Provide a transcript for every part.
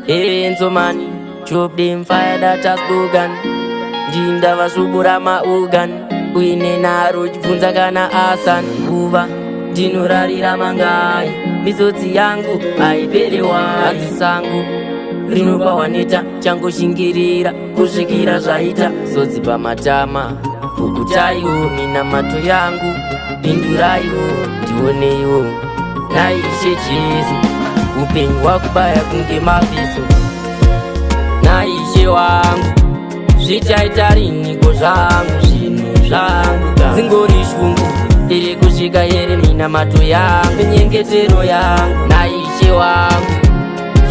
enzomani chop them fire that has spoken ndinda vasubura maugan uine naro chibvunza kana asan kuva ndinorarira mangai misodzi yangu haipelewa hadzi sangu rinopa waneta changoshingirira kusvikira zvaita sodzi pamatama pukutaiwo minamato yangu pinduraiwo ndioneiwo naishe Jesu upenyu hwakubaya kunge mavhiso naishe wangu zvichaita riniko zvangu zvinhu zvangu dzingori shungu iri kusvika here minamato yangu nyengetero yangu naishe wangu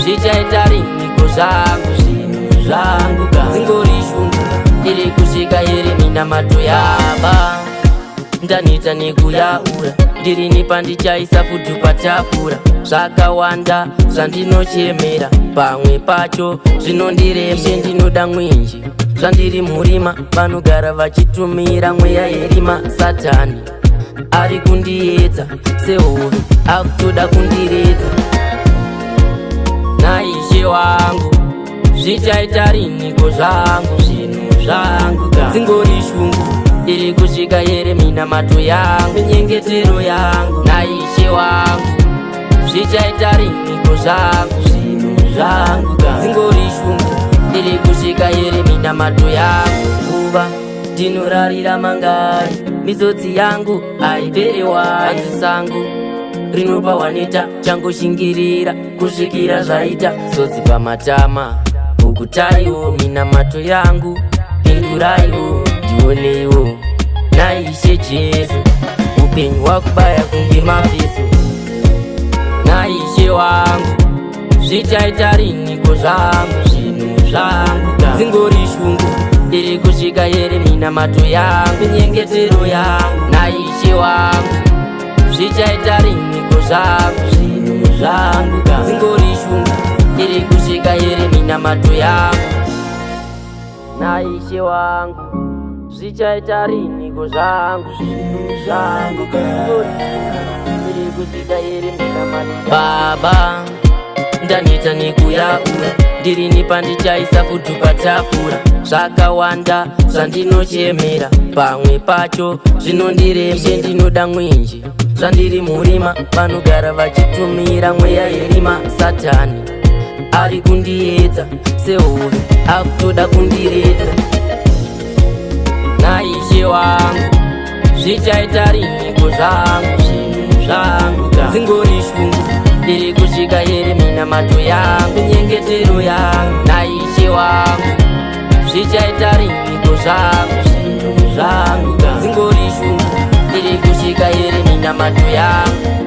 zvichaita riniko zvangu zvinhu zvangu dzingori shungu iri kusvika here minamato yaba ndaneta nekuyaura ndiri nepandichaisa futu patafura zvakawanda zvandinochemera pamwe pacho zvinondirembe ndinoda mwenje zvandiri murima vanogara vachitumira mweya yerima satani ari kundiedza sehove akutoda kundiredza naishe wangu zvichaita riniko zvangu zvinhu zvangu dzingori shungu iri kusvika here minamato yangu nyengetero yangu naishe wangu zvichaita riniko zvangu zvinhu zvangu dzingori shungu iri kusvika here minamato yangu kuva ndinorarira mangai misodzi yangu haipelewa hadzi sangu rinopa waneta changoshingirira kusvikira zvaita sodzi pamatama pukutaiwo minamato yangu pinduraiwo ndioneiwo naishe Jesu upenyu hwakubaya kunge mavhiso naishe wangu zvichaita riniko zvangu zvinhu zvangu dzingori shungu iri kusvika here minamato yangu nyengetero yangu naishe wangu zvichaita riniko zvangu zvinhu zvangu dzingori shungu iri kusvika here minamato yangu naishe wangu zvichaita riniko zvangu zvinhu zvangu iri kusvika here minamato baba ndaneta nekuyaura ndiri nepandichaisa futu patafura zvakawanda zvandinochemera pamwe pacho zvinondirembe ndinoda mwenje zvandiri murima vanogara vachitumira mweya yerima satani ari kundiedza sehove akutoda kundiredza naishe wangu zvichaita riniko zvangu zvinhu zvangu dzingori shungu iri kusvika here minamato yangu nyengetero yangu naishe wangu zvichaita riniko zvangu zvinhu zvangu dzingori shungu iri kusvika here minamato yangu